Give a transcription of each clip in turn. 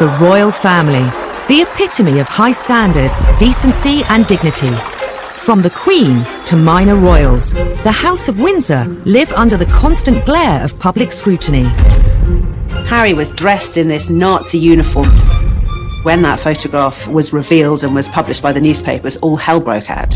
The royal family, the epitome of high standards, decency and dignity. From the Queen to minor royals, the House of Windsor live under the constant glare of public scrutiny. Harry was dressed in this Nazi uniform. When that photograph was revealed and was published by the newspapers, all hell broke out.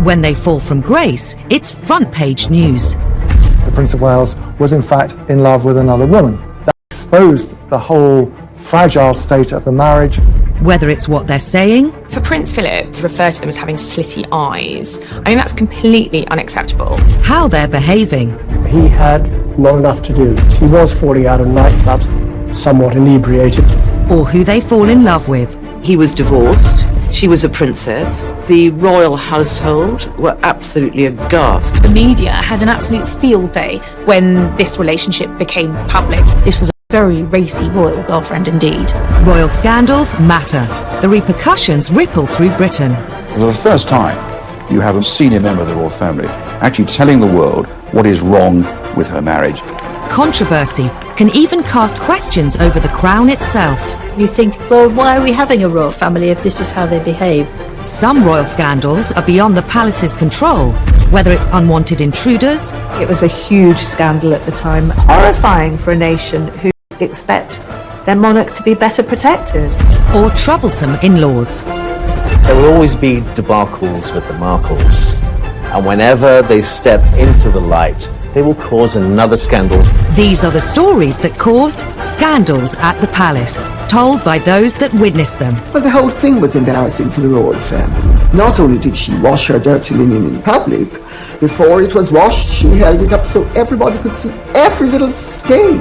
When they fall from grace, it's front-page news. The Prince of Wales was in fact in love with another woman. That exposed the whole fragile state of the marriage. Whether it's what they're saying... For Prince Philip to refer to them as having slitty eyes, I mean, that's completely unacceptable. How they're behaving. He had not enough to do. He was falling out of nightclubs, somewhat inebriated. Or who they fall in love with. He was divorced. She was a princess. The royal household were absolutely aghast. The media had an absolute field day when this relationship became public. This was a very racy royal girlfriend indeed. Royal scandals matter. The repercussions ripple through Britain. For the first time, you have a senior member of the royal family actually telling the world what is wrong with her marriage. Controversy can even cast questions over the crown itself. You think, well, why are we having a royal family if this is how they behave? Some royal scandals are beyond the palace's control, whether it's unwanted intruders. It was a huge scandal at the time, horrifying for a nation who expect their monarch to be better protected. Or troublesome in-laws. There will always be debacles with the Markles, and whenever they step into the light, they will cause another scandal. These are the stories that caused scandals at the palace, told by those that witnessed them. But the whole thing was embarrassing for the royal family. Not only did she wash her dirty linen in public, before it was washed, she held it up so everybody could see every little stain.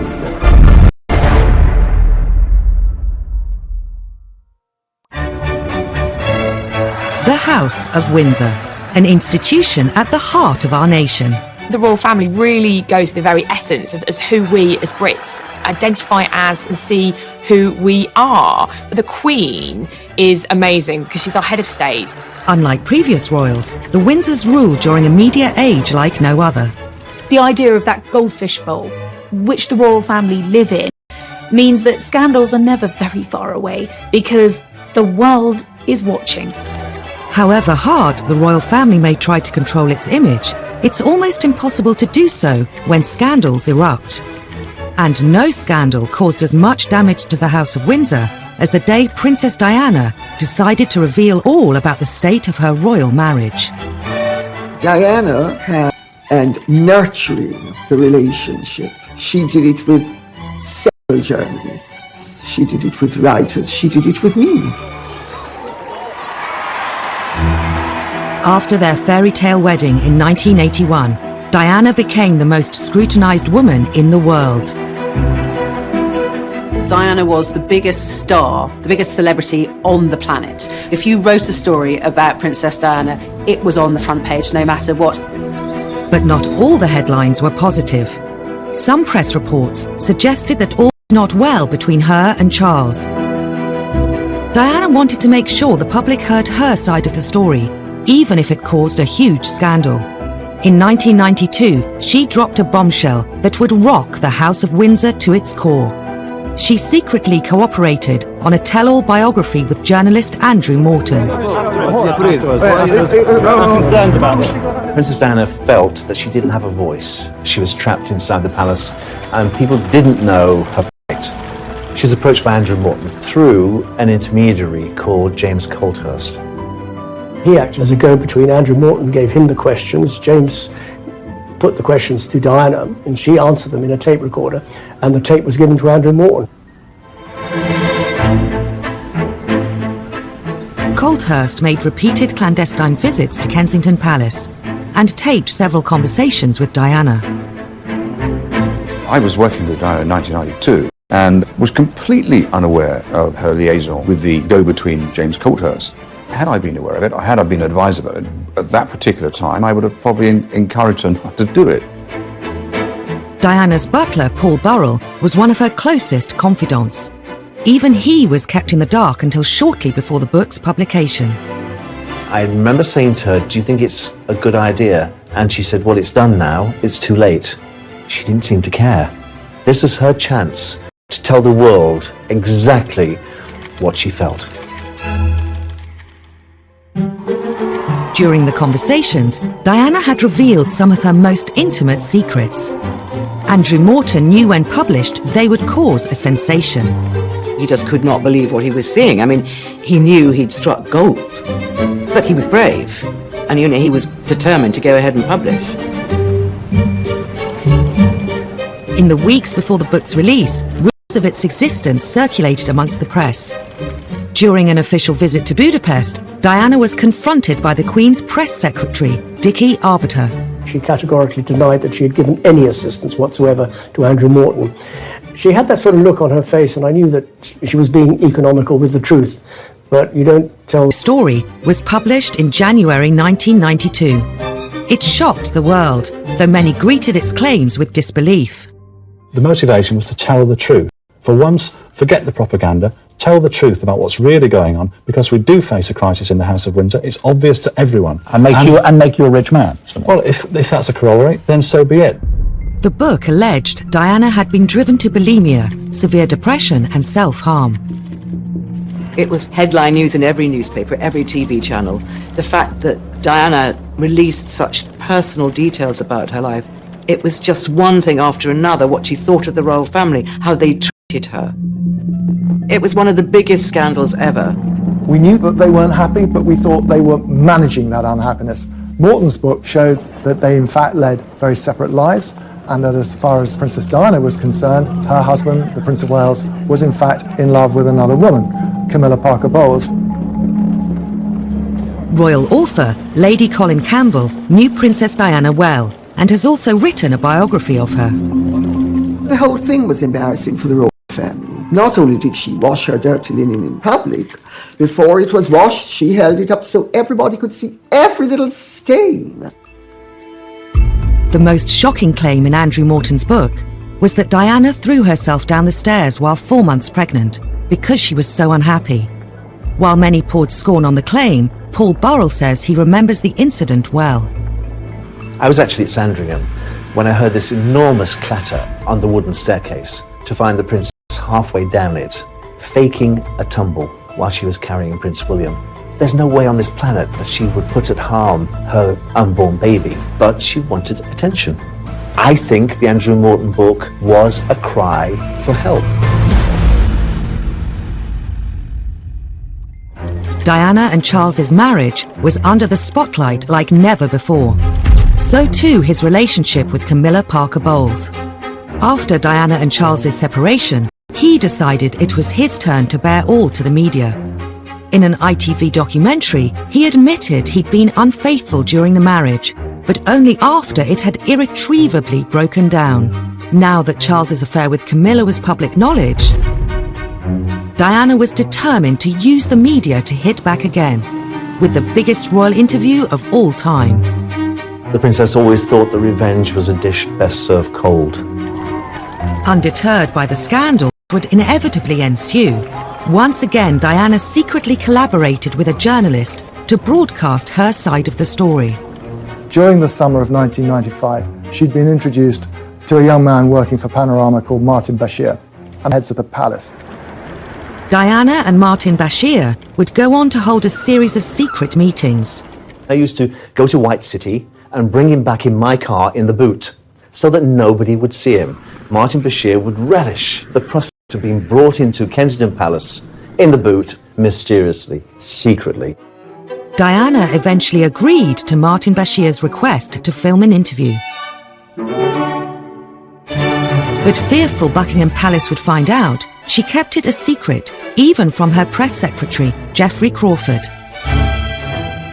The House of Windsor, an institution at the heart of our nation. The royal family really goes to the very essence of as who we as Brits identify as and see who we are. The Queen is amazing because she's our head of state. Unlike previous royals, the Windsors rule during a media age like no other. The idea of that goldfish bowl, which the royal family live in, means that scandals are never very far away because the world is watching. However hard the royal family may try to control its image, it's almost impossible to do so when scandals erupt. And no scandal caused as much damage to the House of Windsor as the day Princess Diana decided to reveal all about the state of her royal marriage. Diana had and nurturing the relationship. She did it with several journalists. She did it with writers. She did it with me. After their fairy tale wedding in 1981, Diana became the most scrutinized woman in the world. Diana was the biggest star, the biggest celebrity on the planet. If you wrote a story about Princess Diana, it was on the front page no matter what. But not all the headlines were positive. Some press reports suggested that all was not well between her and Charles. Diana wanted to make sure the public heard her side of the story, even if it caused a huge scandal. In 1992, she dropped a bombshell that would rock the House of Windsor to its core. She secretly cooperated on a tell-all biography with journalist Andrew Morton. Princess Diana felt that she didn't have a voice. She was trapped inside the palace, and people didn't know her plight. She was approached by Andrew Morton through an intermediary called James Colthurst. He acted as a go-between. Andrew Morton gave him the questions. James put the questions to Diana, and she answered them in a tape recorder, and the tape was given to Andrew Morton. Colthurst made repeated clandestine visits to Kensington Palace and taped several conversations with Diana. I was working with Diana in 1992 and was completely unaware of her liaison with the go-between James Colthurst. Had I been aware of it, or had I been advised about it, at that particular time, I would have probably encouraged her not to do it. Diana's butler, Paul Burrell, was one of her closest confidants. Even he was kept in the dark until shortly before the book's publication. I remember saying to her, "Do you think it's a good idea?" And she said, "Well, it's done now. It's too late." She didn't seem to care. This was her chance to tell the world exactly what she felt. During the conversations, Diana had revealed some of her most intimate secrets. Andrew Morton knew when published they would cause a sensation. He just could not believe what he was seeing. I mean, he knew he'd struck gold, but he was brave, and he was determined to go ahead and publish. In the weeks before the book's release, rumours of its existence circulated amongst the press. During an official visit to Budapest, Diana was confronted by the Queen's press secretary, Dickie Arbiter. She categorically denied that she had given any assistance whatsoever to Andrew Morton. She had that sort of look on her face, and I knew that she was being economical with the truth. But you don't tell... The story was published in January 1992. It shocked the world, though many greeted its claims with disbelief. The motivation was to tell the truth. For once, forget the propaganda, tell the truth about what's really going on, because we do face a crisis in the House of Windsor. It's obvious to everyone. And make you a rich man. Well, if that's a corollary, then so be it. The book alleged Diana had been driven to bulimia, severe depression and self-harm. It was headline news in every newspaper, every TV channel. The fact that Diana released such personal details about her life, it was just one thing after another, what she thought of the royal family, how they treated her. It was one of the biggest scandals ever. We knew that they weren't happy, but we thought they were managing that unhappiness. Morton's book showed that they in fact led very separate lives, and that as far as Princess Diana was concerned, her husband, the Prince of Wales, was in fact in love with another woman, Camilla Parker Bowles. Royal author Lady Colin Campbell knew Princess Diana well and has also written a biography of her. The whole thing was embarrassing for the royal family. Not only did she wash her dirty linen in public, before it was washed, she held it up so everybody could see every little stain. The most shocking claim in Andrew Morton's book was that Diana threw herself down the stairs while 4 months pregnant because she was so unhappy. While many poured scorn on the claim, Paul Burrell says he remembers the incident well. I was actually at Sandringham when I heard this enormous clatter on the wooden staircase to find the princess halfway down it, faking a tumble while she was carrying Prince William. There's no way on this planet that she would put at harm her unborn baby, but she wanted attention. I think the Andrew Morton book was a cry for help. Diana and Charles's marriage was under the spotlight like never before. So too his relationship with Camilla Parker Bowles. After Diana and Charles's separation, he decided it was his turn to bear all to the media. In an ITV documentary, he admitted he'd been unfaithful during the marriage, but only after it had irretrievably broken down. Now that Charles's affair with Camilla was public knowledge, Diana was determined to use the media to hit back again, with the biggest royal interview of all time. The princess always thought that revenge was a dish best served cold. Undeterred by the scandal that would inevitably ensue, once again Diana secretly collaborated with a journalist to broadcast her side of the story. During the summer of 1995, she'd been introduced to a young man working for Panorama called Martin Bashir, and heads of the palace. Diana and Martin Bashir would go on to hold a series of secret meetings. I used to go to White City and bring him back in my car in the boot, so that nobody would see him. Martin Bashir would relish the prospect of being brought into Kensington Palace in the boot, mysteriously, secretly. Diana eventually agreed to Martin Bashir's request to film an interview. But fearful Buckingham Palace would find out, she kept it a secret, even from her press secretary, Geoffrey Crawford.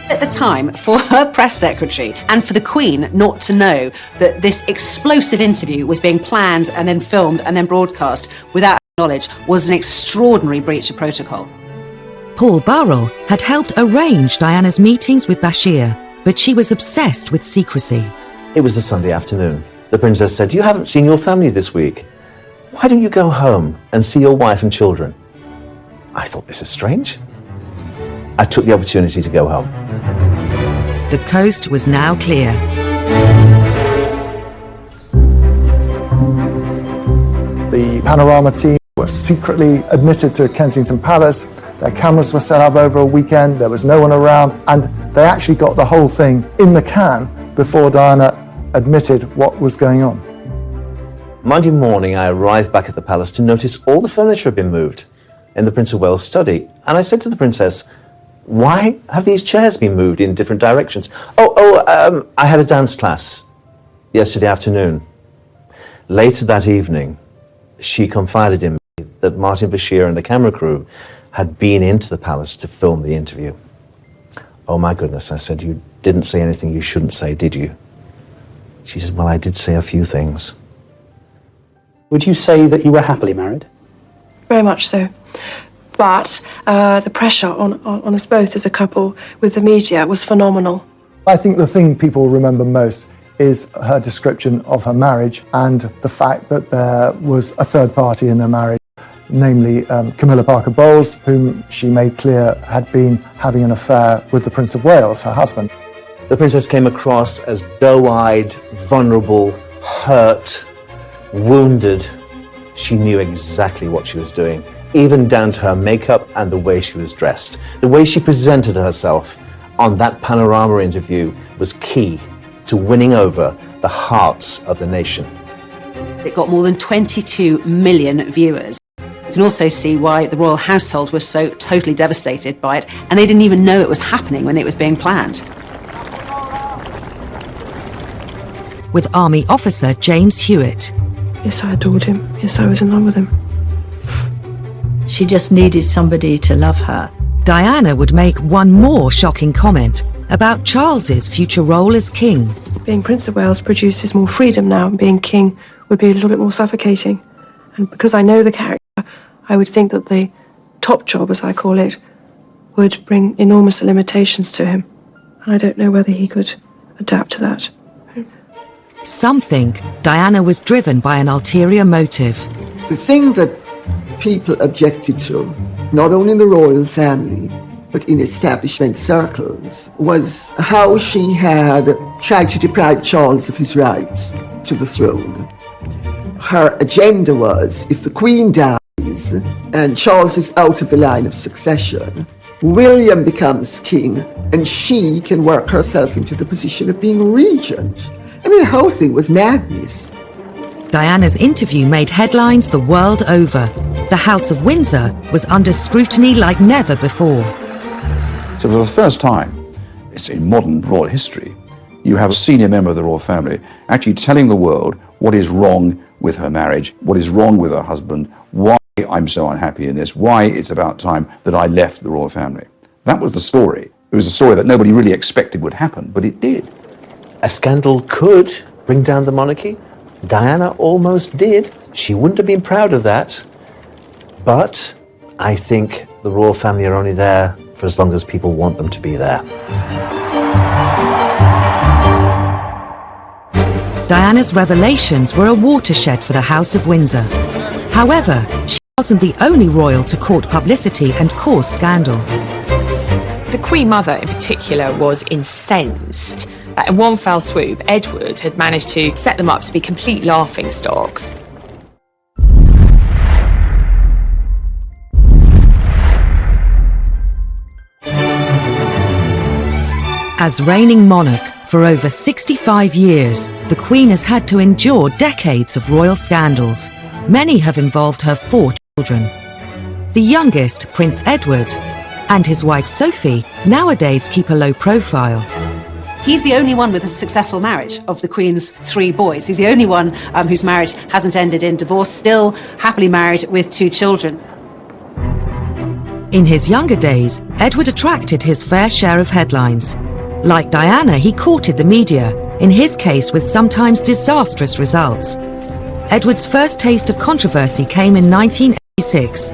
At the time, for her press secretary and for the Queen not to know that this explosive interview was being planned and then filmed and then broadcast without knowledge was an extraordinary breach of protocol. Paul Burrell had helped arrange Diana's meetings with Bashir, but she was obsessed with secrecy. It was a Sunday afternoon. The princess said, "You haven't seen your family this week. Why don't you go home and see your wife and children?" I thought, this is strange. I took the opportunity to go home. The coast was now clear. The Panorama team were secretly admitted to Kensington Palace. Their cameras were set up over a weekend, there was no one around, and they actually got the whole thing in the can before Diana admitted what was going on. Monday morning, I arrived back at the palace to notice all the furniture had been moved in the Prince of Wales' study. And I said to the princess, why have these chairs been moved in different directions? I had a dance class yesterday afternoon. Later that evening, she confided in me that Martin Bashir and the camera crew had been into the palace to film the interview. Oh my goodness, I said, you didn't say anything you shouldn't say, did you? She said, well, I did say a few things. Would you say that you were happily married? Very much so. But the pressure on us both as a couple with the media was phenomenal. I think the thing people remember most is her description of her marriage and the fact that there was a third party in their marriage, namely Camilla Parker Bowles, whom she made clear had been having an affair with the Prince of Wales, her husband. The princess came across as doe-eyed, vulnerable, hurt, wounded. She knew exactly what she was doing, even down to her makeup and the way she was dressed. The way she presented herself on that Panorama interview was key to winning over the hearts of the nation. It got more than 22 million viewers. You can also see why the royal household was so totally devastated by it, and they didn't even know it was happening when it was being planned. With Army officer James Hewitt. Yes, I adored him. Yes, I was in love with him. She just needed somebody to love her. Diana would make one more shocking comment about Charles's future role as king. Being Prince of Wales produces more freedom now, and being king would be a little bit more suffocating. And because I know the character, I would think that the top job, as I call it, would bring enormous limitations to him. And I don't know whether he could adapt to that. Some think Diana was driven by an ulterior motive. The thing that people objected to, not only in the royal family, but in establishment circles, was how she had tried to deprive Charles of his rights to the throne. Her agenda was, if the Queen dies and Charles is out of the line of succession, William becomes king and she can work herself into the position of being regent. I mean, the whole thing was madness. Diana's interview made headlines the world over. The House of Windsor was under scrutiny like never before. So for the first time, it's in modern royal history, you have a senior member of the royal family actually telling the world what is wrong with her marriage, what is wrong with her husband, why I'm so unhappy in this, why it's about time that I left the royal family. That was the story. It was a story that nobody really expected would happen, but it did. A scandal could bring down the monarchy. Diana almost did. She wouldn't have been proud of that. But I think the royal family are only there for as long as people want them to be there. Diana's revelations were a watershed for the House of Windsor. However, she wasn't the only royal to court publicity and cause scandal. The Queen Mother in particular was incensed that in one fell swoop, Edward had managed to set them up to be complete laughingstocks. As reigning monarch for over 65 years, the Queen has had to endure decades of royal scandals. Many have involved her 4 children. The youngest, Prince Edward, and his wife Sophie, nowadays keep a low profile. He's the only one with a successful marriage of the Queen's 3 boys. He's the only one whose marriage hasn't ended in divorce, still happily married with 2 children. In his younger days, Edward attracted his fair share of headlines. Like Diana, he courted the media, in his case with sometimes disastrous results. Edward's first taste of controversy came in 1986.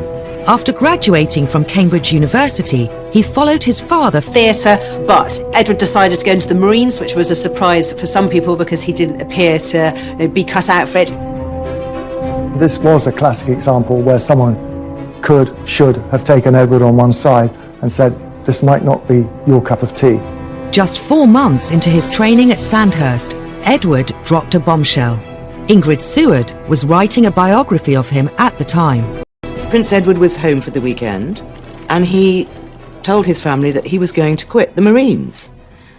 After graduating from Cambridge University, he followed his father theatre, but Edward decided to go into the Marines, which was a surprise for some people because he didn't appear to be cut out for it. This was a classic example where someone should have taken Edward on one side and said, this might not be your cup of tea. Just 4 months into his training at Sandhurst, Edward dropped a bombshell. Ingrid Seward was writing a biography of him at the time. Prince Edward was home for the weekend, and he told his family that he was going to quit the Marines.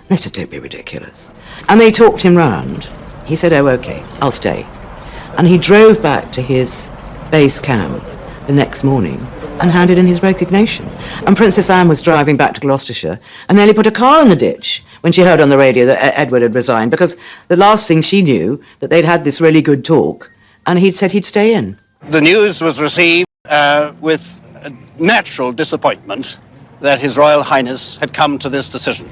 They said, don't be ridiculous. And they talked him round. He said, oh, OK, I'll stay. And he drove back to his base camp the next morning and handed in his resignation. And Princess Anne was driving back to Gloucestershire and nearly put a car in the ditch when she heard on the radio that Edward had resigned, because the last thing she knew, that they'd had this really good talk, and he'd said he'd stay in. The news was received with natural disappointment that His Royal Highness had come to this decision.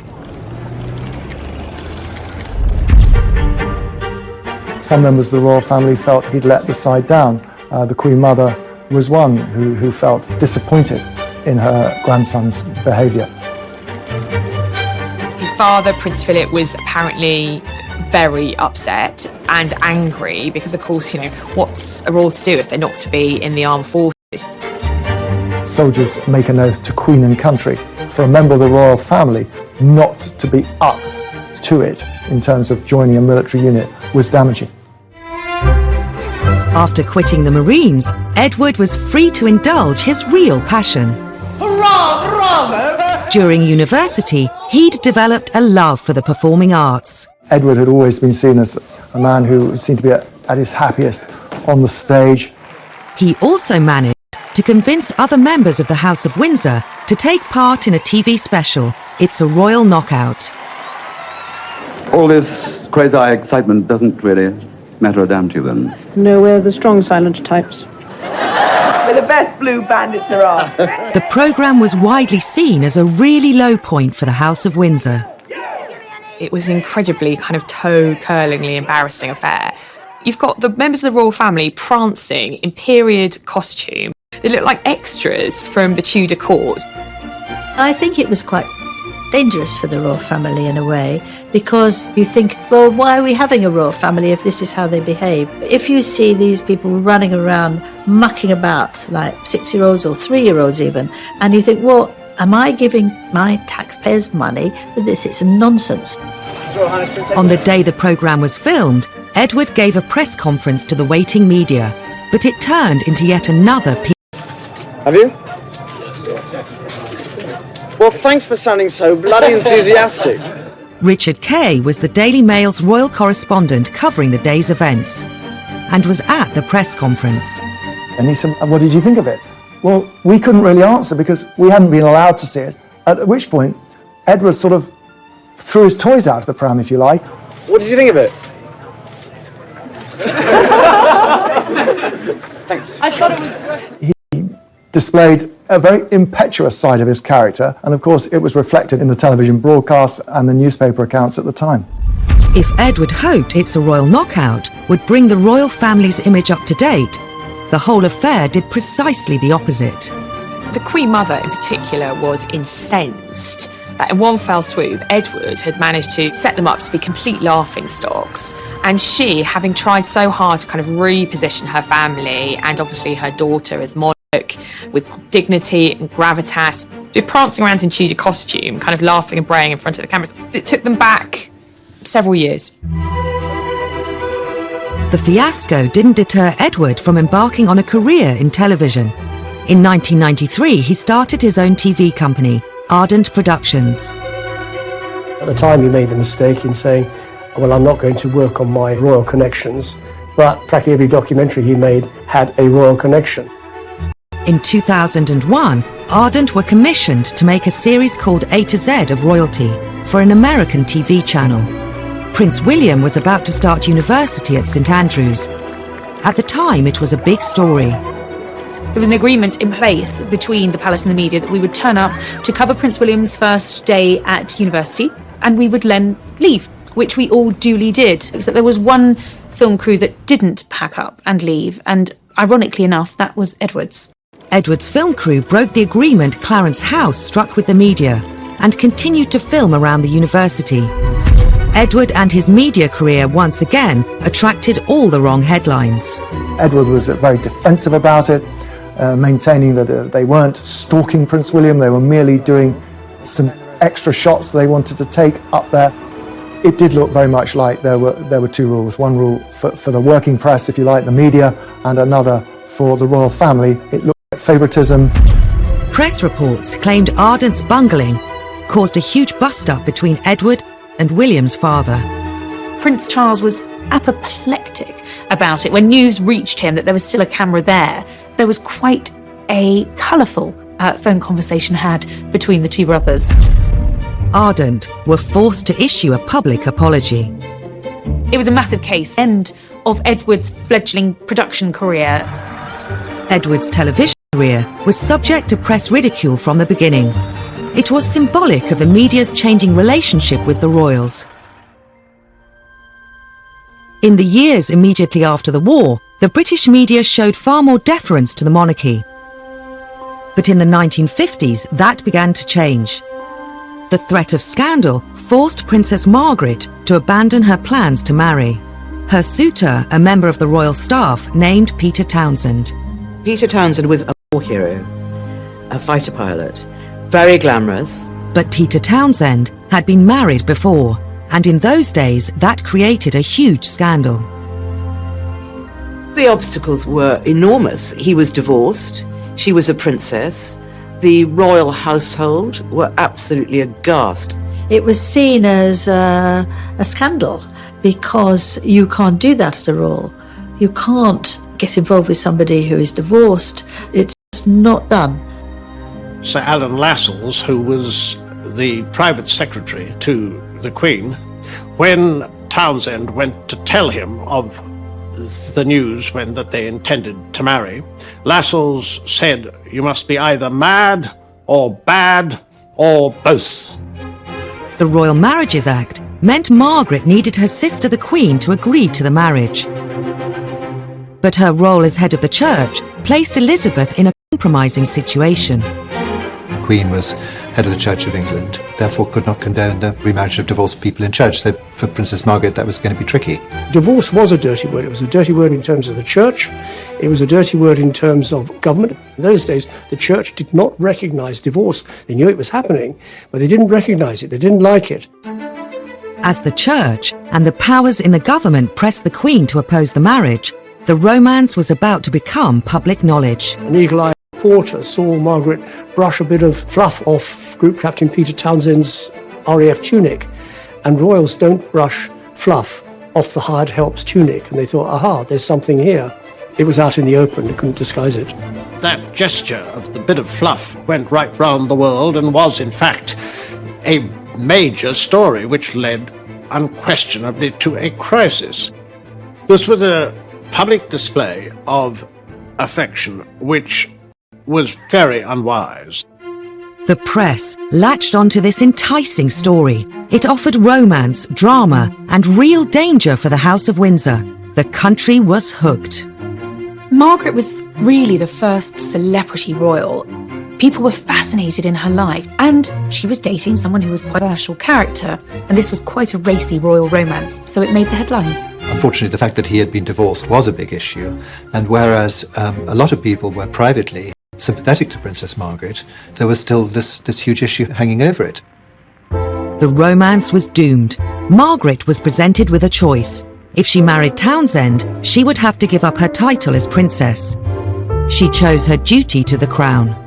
Some members of the royal family felt he'd let the side down. The Queen Mother was one who felt disappointed in her grandson's behaviour. His father, Prince Philip, was apparently very upset and angry because, of course, what's a royal to do if they're not to be in the armed forces? Soldiers make an oath to Queen and country. For a member of the royal family not to be up to it in terms of joining a military unit was damaging. After quitting the Marines, Edward was free to indulge his real passion. Hurrah, hurrah! During university, he'd developed a love for the performing arts. Edward had always been seen as a man who seemed to be at his happiest on the stage. He also managed to convince other members of the House of Windsor to take part in a TV special, It's a Royal Knockout. All this quasi-excitement doesn't really matter a damn to you, then? No, we're the strong silent types. We're the best blue bandits there are. The programme was widely seen as a really low point for the House of Windsor. It was an incredibly kind of toe-curlingly embarrassing affair. You've got the members of the royal family prancing in period costume. They look like extras from the Tudor court. I think it was quite dangerous for the royal family in a way, because you think, well, why are we having a royal family if this is how they behave? If you see these people running around mucking about like 6-year-olds or 3-year-olds even, and you think, well, am I giving my taxpayers money for this? It's nonsense. On the day the programme was filmed, Edward gave a press conference to the waiting media, but it turned into yet another Have you? Well, thanks for sounding so bloody enthusiastic. Richard Kay was the Daily Mail's royal correspondent covering the day's events and was at the press conference. And he said, what did you think of it? Well, we couldn't really answer because we hadn't been allowed to see it, at which point Edward sort of threw his toys out of the pram, if you like. What did you think of it? Thanks. I thought it was great. He displayed a very impetuous side of his character, and of course it was reflected in the television broadcasts and the newspaper accounts at the time. If Edward hoped It's a Royal Knockout would bring the royal family's image up to date, the whole affair did precisely the opposite. The Queen Mother in particular was incensed that in one fell swoop, Edward had managed to set them up to be complete laughingstocks. And she, having tried so hard to kind of reposition her family and obviously her daughter as monarch with dignity and gravitas, they're prancing around in Tudor costume, kind of laughing and braying in front of the cameras. It took them back several years. The fiasco didn't deter Edward from embarking on a career in television. In 1993, he started his own TV company, Ardent Productions. At the time, he made the mistake in saying, well, I'm not going to work on my royal connections, but practically every documentary he made had a royal connection. In 2001, Ardent were commissioned to make a series called A to Z of Royalty for an American TV channel. Prince William was about to start university at St Andrews. At the time, it was a big story. There was an agreement in place between the palace and the media that we would turn up to cover Prince William's first day at university, and we would then leave, which we all duly did, except there was one film crew that didn't pack up and leave, and ironically enough, that was Edward's. Edward's film crew broke the agreement Clarence House struck with the media and continued to film around the university. Edward and his media career once again attracted all the wrong headlines. Edward was very defensive about it, maintaining that they weren't stalking Prince William, they were merely doing some extra shots they wanted to take up there. It did look very much like there were two rules. One rule for the working press, if you like, the media, and another for the royal family. It looked Favoritism. Press reports claimed Ardent's bungling caused a huge bust-up between Edward and William's father. Prince Charles was apoplectic about it. When news reached him that there was still a camera there, there was quite a colourful phone conversation had between the two brothers. Ardent were forced to issue a public apology. It was a massive case, end of Edward's fledgling production career. Edward's television career was subject to press ridicule from the beginning. It was symbolic of the media's changing relationship with the royals. In the years immediately after the war, the British media showed far more deference to the monarchy. But in the 1950s, that began to change. The threat of scandal forced Princess Margaret to abandon her plans to marry. Her suitor, a member of the royal staff, named Peter Townsend. Peter Townsend was a war hero, a fighter pilot, very glamorous. But Peter Townsend had been married before, and in those days that created a huge scandal. The obstacles were enormous. He was divorced, she was a princess, the royal household were absolutely aghast. It was seen as a scandal because you can't do that as a royal. You can't get involved with somebody who is divorced. It's not done. Sir Alan Lascelles, who was the private secretary to the Queen, when Townsend went to tell him of the news that they intended to marry, Lascelles said, "You must be either mad or bad or both." The Royal Marriages Act meant Margaret needed her sister the Queen to agree to the marriage. But her role as head of the church placed Elizabeth in a compromising situation. The Queen was head of the Church of England, therefore could not condone the remarriage of divorced people in church. So for Princess Margaret, that was going to be tricky. Divorce was a dirty word. It was a dirty word in terms of the church. It was a dirty word in terms of government. In those days, the church did not recognise divorce. They knew it was happening, but they didn't recognise it. They didn't like it. As the church and the powers in the government pressed the Queen to oppose the marriage, the romance was about to become public knowledge. An eagle-eyed reporter saw Margaret brush a bit of fluff off Group Captain Peter Townsend's RAF tunic, and royals don't brush fluff off the hired help's tunic, and they thought, aha, there's something here. It was out in the open, they couldn't disguise it. That gesture of the bit of fluff went right round the world and was, in fact, a major story which led unquestionably to a crisis. This was a public display of affection which was very unwise. The press latched onto this enticing story. It offered romance, drama, and real danger for the House of Windsor. The country was hooked. Margaret was really the first celebrity royal. People were fascinated in her life, and she was dating someone who was quite a controversial character, and this was quite a racy royal romance, so it made the headlines. Unfortunately, the fact that he had been divorced was a big issue, and whereas a lot of people were privately sympathetic to Princess Margaret, there was still this huge issue hanging over it. The romance was doomed. Margaret was presented with a choice. If she married Townsend, she would have to give up her title as princess. She chose her duty to the crown.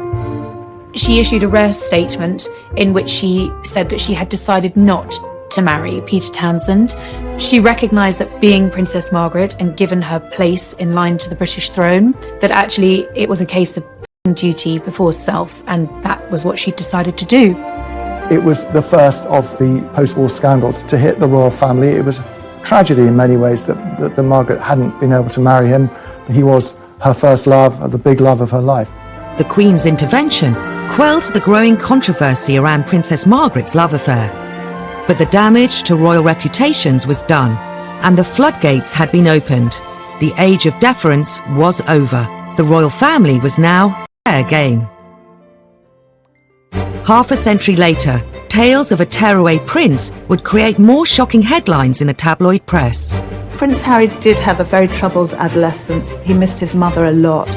She issued a rare statement in which she said that she had decided not to marry Peter Townsend. She recognised that being Princess Margaret and given her place in line to the British throne, that actually it was a case of duty before self, and that was what she decided to do. It was the first of the post-war scandals to hit the royal family. It was a tragedy in many ways that Margaret hadn't been able to marry him. He was her first love, the big love of her life. The Queen's intervention quelled the growing controversy around Princess Margaret's love affair. But the damage to royal reputations was done, and the floodgates had been opened. The age of deference was over. The royal family was now fair game. Half a century later, tales of a tearaway prince would create more shocking headlines in the tabloid press. Prince Harry did have a very troubled adolescence. He missed his mother a lot.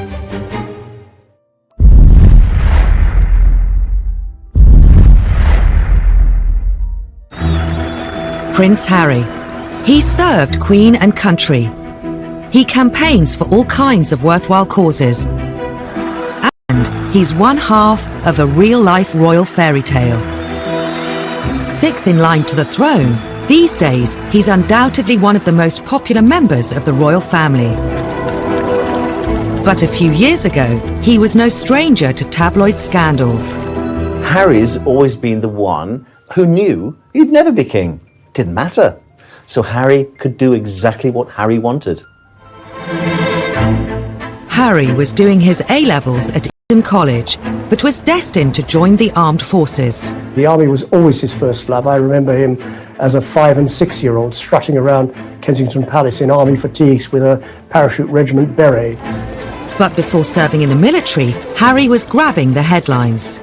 Prince Harry. He served Queen and country. He campaigns for all kinds of worthwhile causes. As he's one half of a real-life royal fairy tale. Sixth in line to the throne, these days he's undoubtedly one of the most popular members of the royal family. But a few years ago, he was no stranger to tabloid scandals. Harry's always been the one who knew he'd never be king. Didn't matter. So Harry could do exactly what Harry wanted. Harry was doing his A-levels at Eton College, but was destined to join the armed forces. The army was always his first love. I remember him as a 5- and 6-year-old strutting around Kensington Palace in army fatigues with a parachute regiment beret. But before serving in the military, Harry was grabbing the headlines.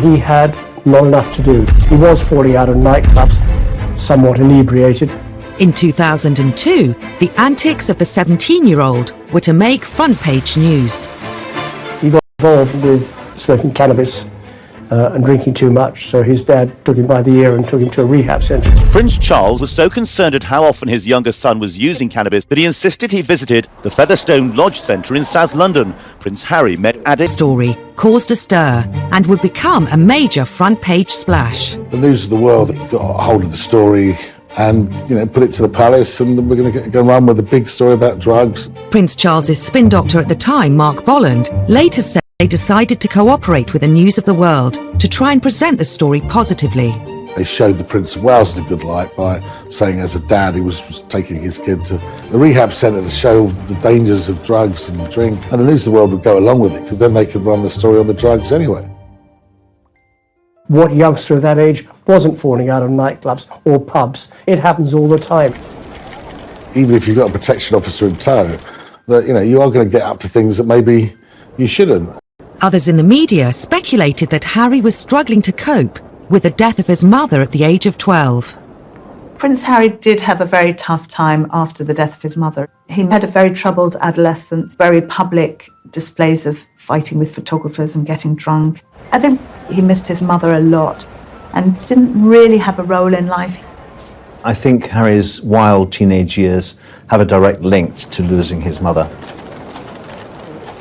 He had not enough to do. He was falling out of nightclubs, somewhat inebriated. In 2002, the antics of the 17-year-old were to make front-page news. He got involved with smoking cannabis and drinking too much, so his dad took him by the ear and took him to a rehab centre. Prince Charles was so concerned at how often his younger son was using cannabis that he insisted he visited the Featherstone Lodge Centre in South London. Prince Harry met addicts. Story caused a stir and would become a major front-page splash. The News of the World got a hold of the story and, put it to the palace, and we're going to go run with a big story about drugs. Prince Charles's spin doctor at the time, Mark Bolland, later said they decided to cooperate with the News of the World to try and present the story positively. They showed the Prince of Wales in a good light by saying as a dad he was taking his kid to the rehab centre to show the dangers of drugs and drink. And the News of the World would go along with it because then they could run the story on the drugs anyway. What youngster of that age wasn't falling out of nightclubs or pubs? It happens all the time. Even if you've got a protection officer in tow, that you are going to get up to things that maybe you shouldn't. Others in the media speculated that Harry was struggling to cope with the death of his mother at the age of 12. Prince Harry did have a very tough time after the death of his mother. He had a very troubled adolescence, very public displays of fighting with photographers and getting drunk. I think he missed his mother a lot and didn't really have a role in life. I think Harry's wild teenage years have a direct link to losing his mother.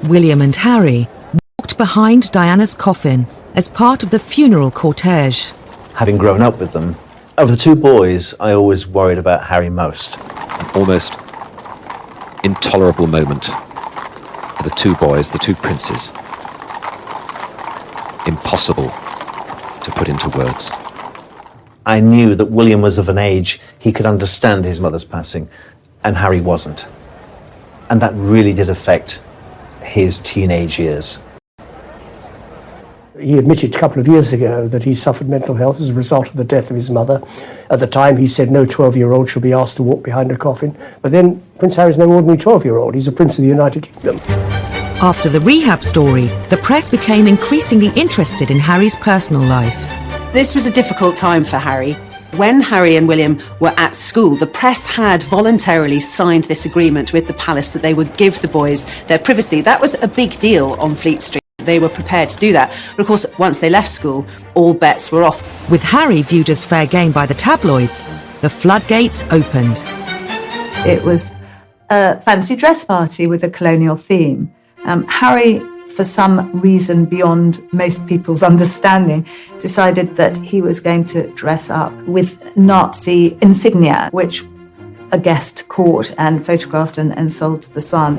William and Harry walked behind Diana's coffin as part of the funeral cortege. Having grown up with them, of the two boys, I always worried about Harry most. An almost intolerable moment for the two boys, the two princes. Impossible to put into words. I knew that William was of an age he could understand his mother's passing, and Harry wasn't. And that really did affect his teenage years. He admitted a couple of years ago that he suffered mental health as a result of the death of his mother. At the time, he said no 12-year-old should be asked to walk behind a coffin. But then Prince Harry's no ordinary 12-year-old. He's a prince of the United Kingdom. After the rehab story, the press became increasingly interested in Harry's personal life. This was a difficult time for Harry. When Harry and William were at school, the press had voluntarily signed this agreement with the palace that they would give the boys their privacy. That was a big deal on Fleet Street. They were prepared to do that. But of course, once they left school, all bets were off. With Harry viewed as fair game by the tabloids, the floodgates opened. It was a fancy dress party with a colonial theme. Harry, for some reason beyond most people's understanding, decided that he was going to dress up with Nazi insignia, which a guest caught and photographed and sold to the Sun.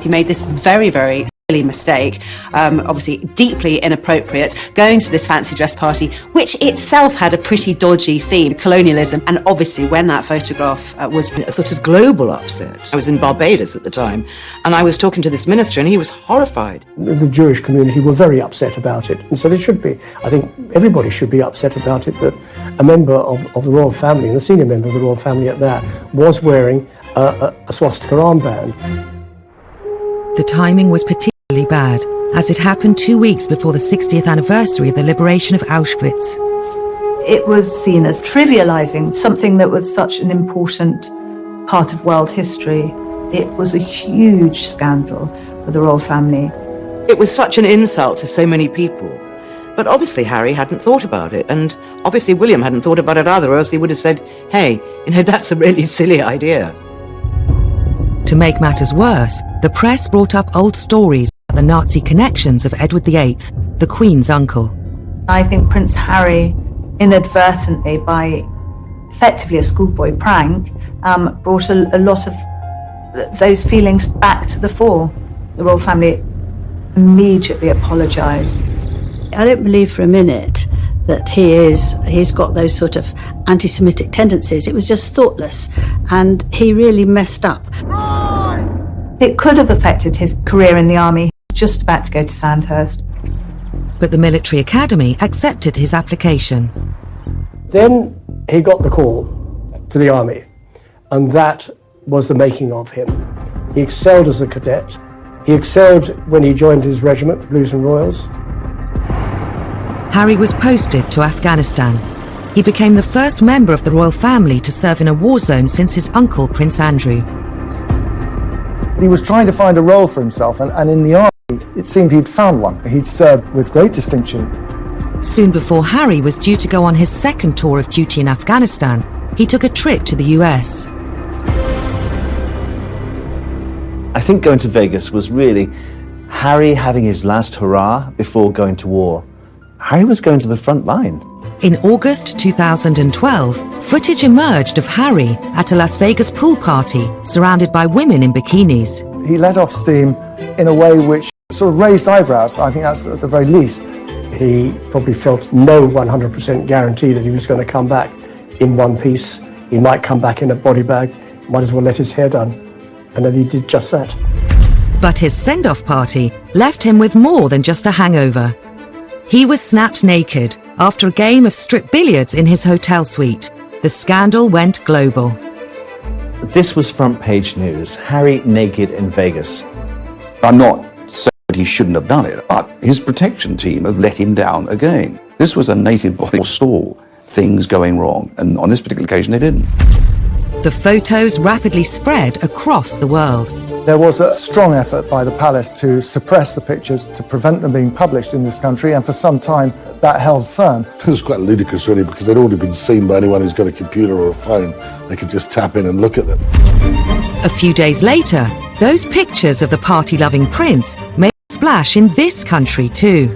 He made this very, very silly mistake, obviously deeply inappropriate, going to this fancy dress party, which itself had a pretty dodgy theme, colonialism. And obviously when that photograph was a sort of global upset. I was in Barbados at the time, and I was talking to this minister, and he was horrified. The Jewish community were very upset about it, and so they should be. I think everybody should be upset about it, that a member of the royal family, and a senior member of the royal family at that, was wearing a swastika armband. The timing was particularly bad, as it happened 2 weeks before the 60th anniversary of the liberation of Auschwitz. It was seen as trivializing something that was such an important part of world history. It was a huge scandal for the royal family. It was such an insult to so many people. But obviously Harry hadn't thought about it, and obviously William hadn't thought about it either, or else he would have said, hey, that's a really silly idea. To make matters worse, the press brought up old stories the Nazi connections of Edward VIII, the Queen's uncle. I think Prince Harry, inadvertently, by effectively a schoolboy prank, brought a lot of those feelings back to the fore. The royal family immediately apologised. I don't believe for a minute that he's got those sort of anti-Semitic tendencies. It was just thoughtless, and he really messed up. It could have affected his career in the army. He was just about to go to Sandhurst. But the military academy accepted his application. Then he got the call to the army, and that was the making of him. He excelled as a cadet. He excelled when he joined his regiment, Blues and Royals. Harry was posted to Afghanistan. He became the first member of the royal family to serve in a war zone since his uncle, Prince Andrew. He was trying to find a role for himself, and in the army, it seemed he'd found one. He'd served with great distinction. Soon before Harry was due to go on his second tour of duty in Afghanistan, he took a trip to the US. I think going to Vegas was really Harry having his last hurrah before going to war. Harry was going to the front line. In August 2012, footage emerged of Harry at a Las Vegas pool party surrounded by women in bikinis. He let off steam in a way which sort of raised eyebrows. I think that's at the very least. He probably felt no 100% guarantee that he was going to come back in one piece. He might come back in a body bag, might as well let his hair done. And then he did just that. But his send-off party left him with more than just a hangover. He was snapped naked after a game of strip billiards in his hotel suite. The scandal went global. This was front page news. Harry naked in Vegas. I'm not saying that he shouldn't have done it, but his protection team have let him down again. This was a naked body saw things going wrong, and on this particular occasion they didn't. The photos rapidly spread across the world. There was a strong effort by the palace to suppress the pictures, to prevent them being published in this country, and for some time that held firm. It was quite ludicrous, really, because they'd already been seen by anyone who's got a computer or a phone. They could just tap in and look at them. A few days later, those pictures of the party-loving prince made a splash in this country too.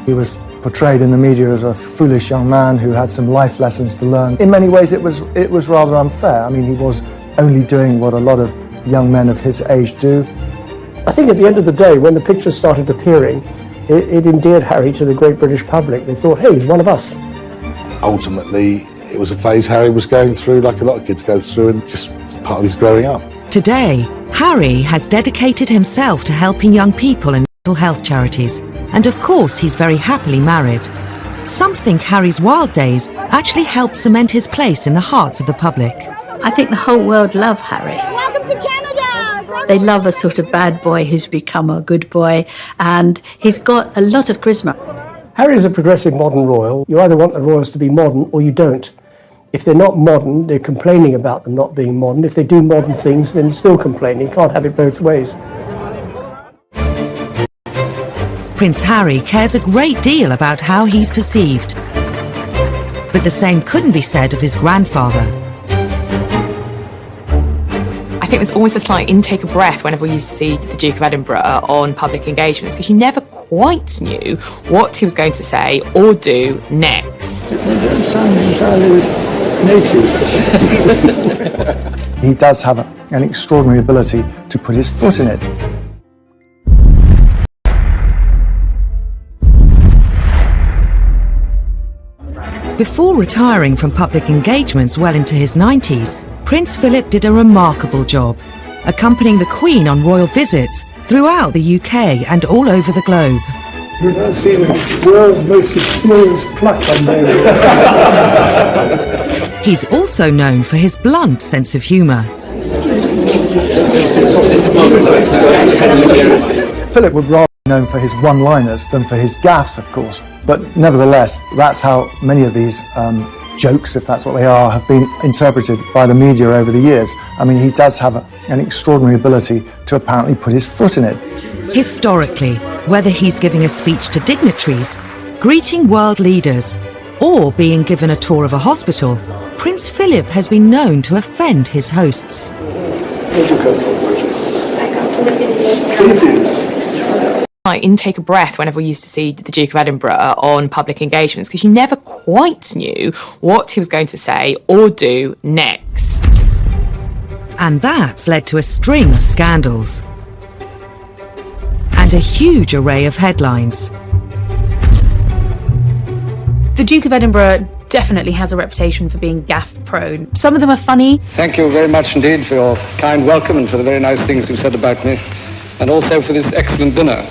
He was portrayed in the media as a foolish young man who had some life lessons to learn. In many ways, it was rather unfair. I mean, he was only doing what a lot of young men of his age do. I think at the end of the day, when the pictures started appearing, it endeared Harry to the great British public. They thought, hey, he's one of us. Ultimately, it was a phase Harry was going through, like a lot of kids go through, and just part of his growing up. Today, Harry has dedicated himself to helping young people and mental health charities. And of course, he's very happily married. Some think Harry's wild days actually helped cement his place in the hearts of the public. I think the whole world love Harry. Welcome to Canada! They love a sort of bad boy who's become a good boy, and he's got a lot of charisma. Harry is a progressive modern royal. You either want the royals to be modern or you don't. If they're not modern, they're complaining about them not being modern. If they do modern things, then still complaining. You can't have it both ways. Prince Harry cares a great deal about how he's perceived. But the same couldn't be said of his grandfather. I think there's always a slight intake of breath whenever we used to see the Duke of Edinburgh on public engagements, because you never quite knew what he was going to say or do next. They don't sound entirely native. He does have an extraordinary ability to put his foot in it. Before retiring from public engagements well into his 90s, Prince Philip did a remarkable job, accompanying the Queen on royal visits throughout the UK and all over the globe. We've not seen the world's most experienced pluck on there. He's also known for his blunt sense of humour. Philip would rather be known for his one-liners than for his gaffes, of course. But nevertheless, that's how many of these jokes, if that's what they are, have been interpreted by the media over the years. I mean, he does have an extraordinary ability to apparently put his foot in it. Historically, whether he's giving a speech to dignitaries, greeting world leaders, or being given a tour of a hospital, Prince Philip has been known to offend his hosts. intake of breath whenever we used to see the Duke of Edinburgh on public engagements, because you never quite knew what he was going to say or do next. And that's led to a string of scandals and a huge array of headlines. The Duke of Edinburgh definitely has a reputation for being gaffe-prone. Some of them are funny. Thank you very much indeed for your kind welcome and for the very nice things you said about me, and also for this excellent dinner.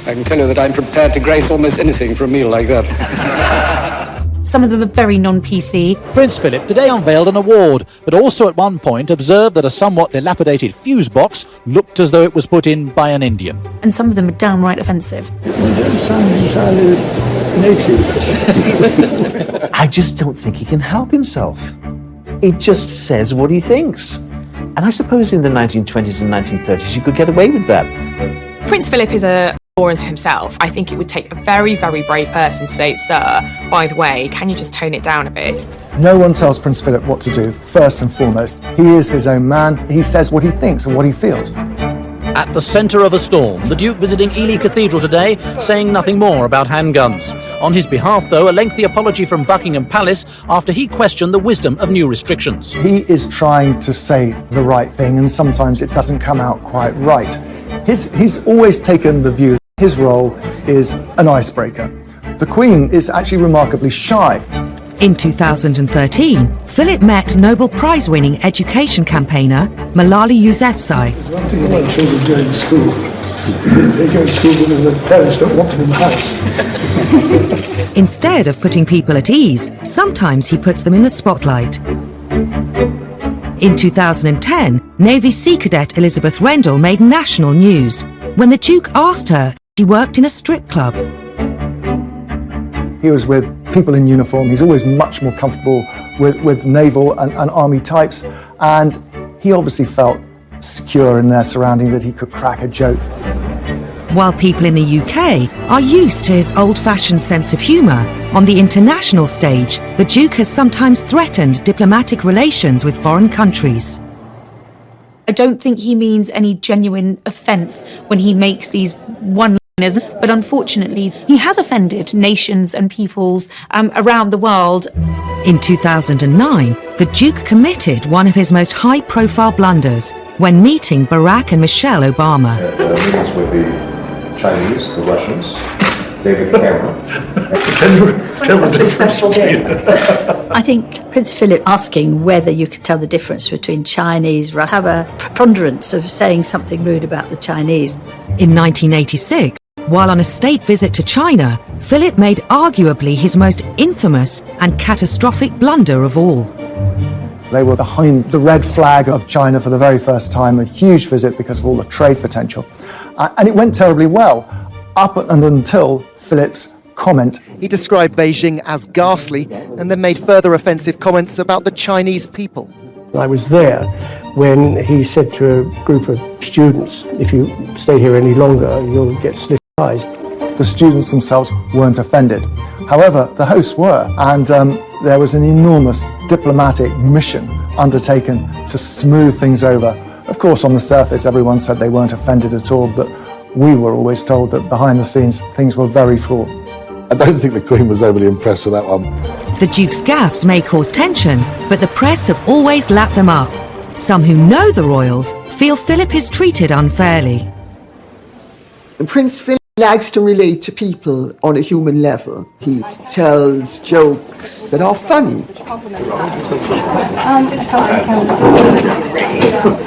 I can tell you that I'm prepared to grace almost anything for a meal like that. Some of them are very non-PC. Prince Philip today unveiled an award, but also at one point observed that a somewhat dilapidated fuse box looked as though it was put in by an Indian. And some of them are downright offensive. You don't sound entirely native. I just don't think he can help himself. He just says what he thinks. And I suppose in the 1920s and 1930s you could get away with that. Prince Philip is a law unto himself. I think it would take a very, very brave person to say, sir, by the way, can you just tone it down a bit? No one tells Prince Philip what to do, first and foremost. He is his own man. He says what he thinks and what he feels. At the centre of a storm, the Duke visiting Ely Cathedral today, saying nothing more about handguns. On his behalf, though, a lengthy apology from Buckingham Palace after he questioned the wisdom of new restrictions. He is trying to say the right thing, and sometimes it doesn't come out quite right. He's always taken the view that his role is an icebreaker. The Queen is actually remarkably shy. In 2013, Philip met Nobel Prize-winning education campaigner Malala Yousafzai. There's one thing about children going to school. They go to school because their parents don't want them in the house. Instead of putting people at ease, sometimes he puts them in the spotlight. In 2010, Navy Sea Cadet Elizabeth Rendell made national news when the Duke asked her if she worked in a strip club. He was with people in uniform. He's always much more comfortable with naval and army types, and he obviously felt secure in their surrounding that he could crack a joke. While people in the UK are used to his old-fashioned sense of humour, on the international stage, the Duke has sometimes threatened diplomatic relations with foreign countries. I don't think he means any genuine offence when he makes these one-liners, but unfortunately, he has offended nations and peoples around the world. In 2009, the Duke committed one of his most high-profile blunders when meeting Barack and Michelle Obama. Meetings with the Chinese, the Russians, David Cameron. I think Prince Philip asking whether you could tell the difference between Chinese, have a preponderance of saying something rude about the Chinese. In 1986, while on a state visit to China, Philip made arguably his most infamous and catastrophic blunder of all. They were behind the red flag of China for the very first time, a huge visit because of all the trade potential. And it went terribly well, up and until Philip's comment. He described Beijing as ghastly and then made further offensive comments about the Chinese people. I was there when he said to a group of students, if you stay here any longer, you'll get slit eyes. The students themselves weren't offended. However, the hosts were, and there was an enormous diplomatic mission undertaken to smooth things over. Of course, on the surface, everyone said they weren't offended at all, but we were always told that behind the scenes, things were very fraught. I don't think the Queen was overly impressed with that one. The Duke's gaffes may cause tension, but the press have always lapped them up. Some who know the royals feel Philip is treated unfairly. Prince Philip likes to relate to people on a human level. He tells jokes that are funny.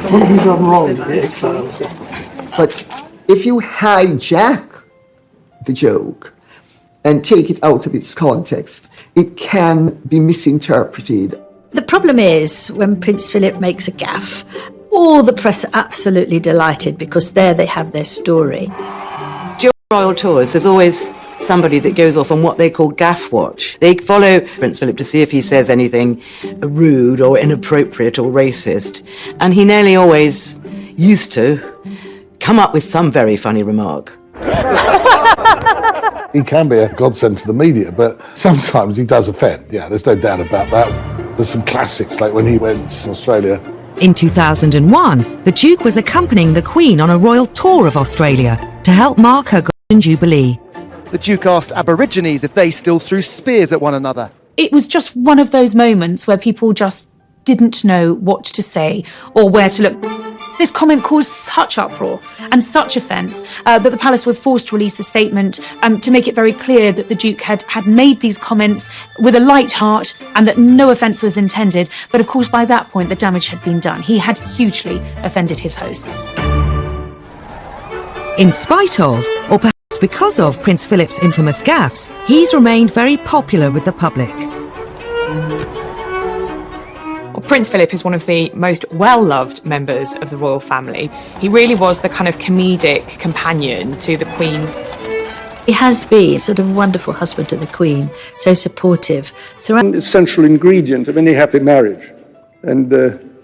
What have you done wrong? But if you hijack the joke and take it out of its context, it can be misinterpreted. The problem is when Prince Philip makes a gaffe, all the press are absolutely delighted because there they have their story. During royal tours, there's always somebody that goes off on what they call gaff watch. They follow Prince Philip to see if he says anything rude or inappropriate or racist, and he nearly always used to come up with some very funny remark. He can be a godsend to the media, but sometimes he does offend. Yeah, there's no doubt about that. There's some classics, like when he went to Australia. In 2001, the Duke was accompanying the Queen on a royal tour of Australia to help mark her Jubilee. The Duke asked Aborigines if they still threw spears at one another. It was just one of those moments where people just didn't know what to say or where to look. This comment caused such uproar and such offence that the palace was forced to release a statement to make it very clear that the Duke had made these comments with a light heart and that no offence was intended. But of course, by that point, the damage had been done. He had hugely offended his hosts. In spite of, or perhaps because of Prince Philip's infamous gaffes, he's remained very popular with the public. Well, Prince Philip is one of the most well-loved members of the royal family. He really was the kind of comedic companion to the Queen. He has been sort of a wonderful husband to the Queen, so supportive throughout. An essential ingredient of any happy marriage. And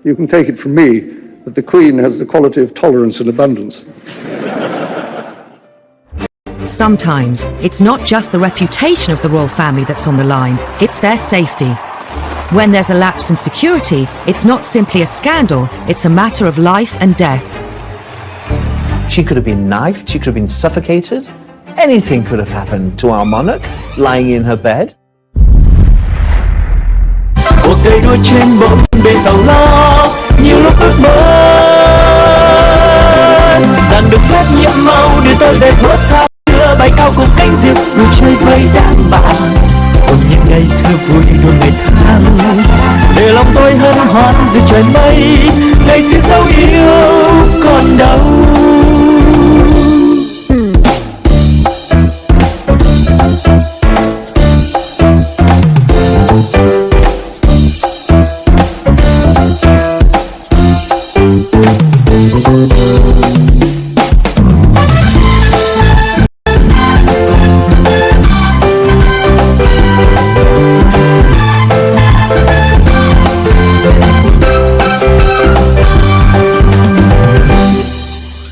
you can take it from me that the Queen has the quality of tolerance and abundance. Sometimes it's not just the reputation of the royal family that's on the line, it's their safety. When there's a lapse in security, it's not simply a scandal, it's a matter of life and death. She could have been knifed, she could have been suffocated. Anything could have happened to our monarch lying in her bed. Cuộc đời đua trên bộn bề giàu lo, nhiều lúc ước mơ rằng được phép nhiệm màu đưa tôi về thuở xa xưa, bay cao cùng cánh diều người chơi với đàn bạn. Ôm những ngày thơ vui đôi ngày tháng gian, để lòng tôi hân hoan dưới trời mây, ngày xưa dấu yêu còn đâu.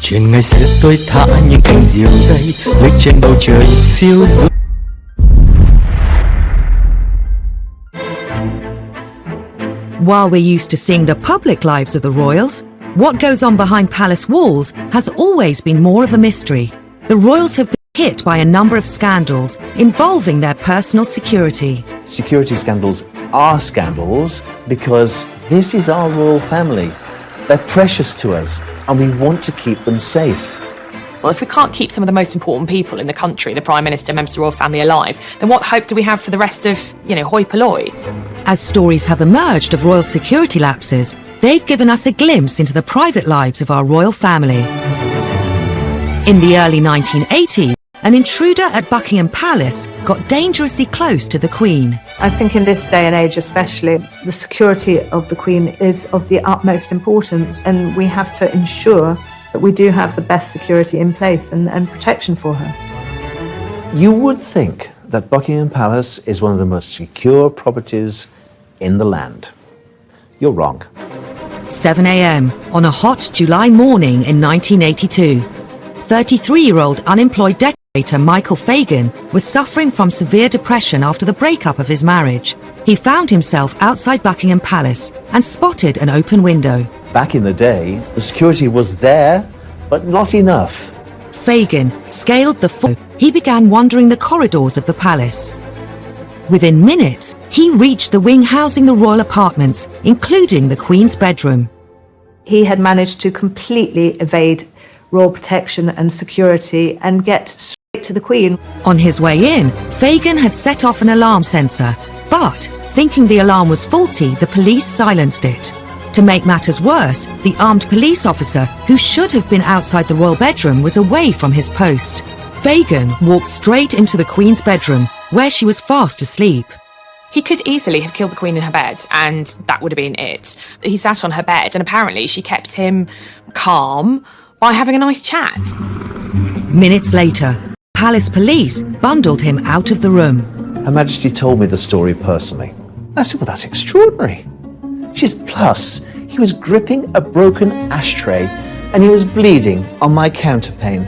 Chuyện ngày xưa tôi thả những cánh diều dây lướt trên bầu trời phiêu du. While we're used to seeing the public lives of the royals, what goes on behind palace walls has always been more of a mystery. The royals have been hit by a number of scandals involving their personal security. Security scandals are scandals because this is our royal family. They're precious to us and we want to keep them safe. Well, if we can't keep some of the most important people in the country, the Prime Minister, members of the royal family, alive, then what hope do we have for the rest of, hoi polloi? As stories have emerged of royal security lapses, they've given us a glimpse into the private lives of our royal family. In the early 1980s, an intruder at Buckingham Palace got dangerously close to the Queen. I think in this day and age especially, the security of the Queen is of the utmost importance, and we have to ensure that we do have the best security in place and protection for her. You would think that Buckingham Palace is one of the most secure properties in the land. You're wrong. 7 a.m. on a hot July morning in 1982. 33-year-old unemployed decorator Michael Fagan was suffering from severe depression after the breakup of his marriage. He found himself outside Buckingham Palace and spotted an open window. Back in the day, the security was there, but not enough. Fagan scaled the floor. He began wandering the corridors of the palace. Within minutes, he reached the wing housing the royal apartments, including the Queen's bedroom. He had managed to completely evade royal protection and security and get straight to the Queen. On his way in, Fagan had set off an alarm sensor, but thinking the alarm was faulty, the police silenced it. To make matters worse, the armed police officer, who should have been outside the royal bedroom, was away from his post. Fagan walked straight into the Queen's bedroom, where she was fast asleep. He could easily have killed the Queen in her bed, and that would have been it. He sat on her bed, and apparently she kept him calm by having a nice chat. Minutes later, palace police bundled him out of the room. Her Majesty told me the story personally. I said, well, that's extraordinary. She's plus, he was gripping a broken ashtray and he was bleeding on my counterpane.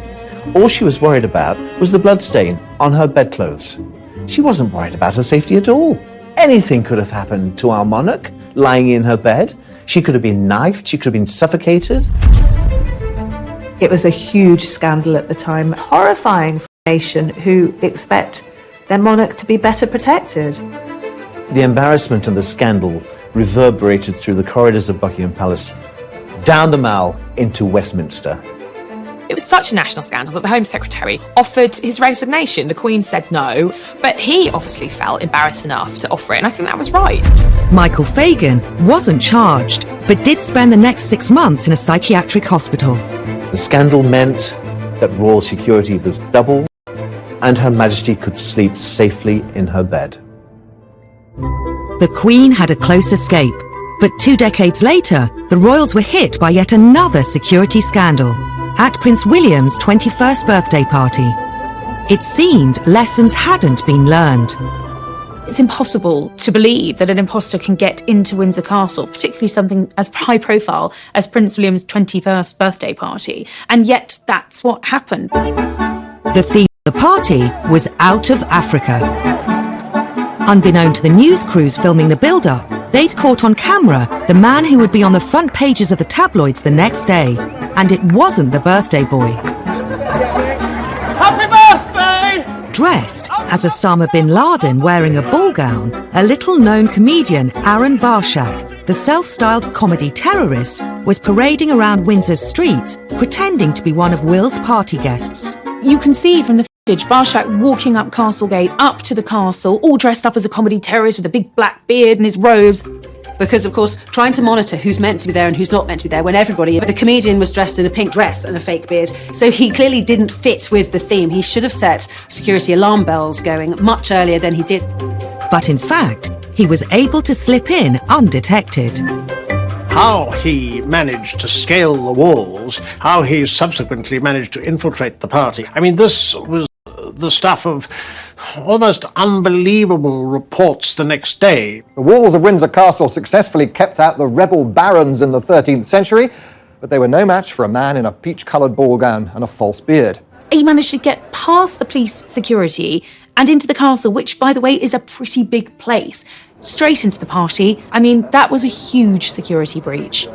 All she was worried about was the bloodstain on her bedclothes. She wasn't worried about her safety at all. Anything could have happened to our monarch lying in her bed. She could have been knifed, she could have been suffocated. It was a huge scandal at the time, horrifying. nation who expect their monarch to be better protected. The embarrassment and the scandal reverberated through the corridors of Buckingham Palace, down the Mall into Westminster. It was such a national scandal that the Home Secretary offered his resignation. The Queen said no, but he obviously felt embarrassed enough to offer it, and I think that was right. Michael Fagan wasn't charged, but did spend the next 6 months in a psychiatric hospital. The scandal meant that royal security was doubled, and Her Majesty could sleep safely in her bed. The Queen had a close escape, but 2 decades later, the royals were hit by yet another security scandal at Prince William's 21st birthday party. It seemed lessons hadn't been learned. It's impossible to believe that an imposter can get into Windsor Castle, particularly something as high profile as Prince William's 21st birthday party, and yet that's what happened. The theme of the party was Out of Africa. Unbeknown to the news crews filming the build-up, they'd caught on camera the man who would be on the front pages of the tabloids the next day, and it wasn't the birthday boy. Happy birthday! Dressed as Osama bin Laden wearing a ball gown, a little-known comedian, Aaron Barshak, the self-styled comedy terrorist, was parading around Windsor's streets, pretending to be one of Will's party guests. You can see from the footage Barshak walking up Castlegate, up to the castle, all dressed up as a comedy terrorist with a big black beard and his robes. Because, of course, trying to monitor who's meant to be there and who's not meant to be there when everybody... The comedian was dressed in a pink dress and a fake beard, so he clearly didn't fit with the theme. He should have set security alarm bells going much earlier than he did. But in fact, he was able to slip in undetected. How he managed to scale the walls, how he subsequently managed to infiltrate the party. I mean, this was the stuff of almost unbelievable reports the next day. The walls of Windsor Castle successfully kept out the rebel barons in the 13th century, but they were no match for a man in a peach-coloured ball gown and a false beard. He managed to get past the police security and into the castle, which, by the way, is a pretty big place. Straight into the party. I mean, that was a huge security breach.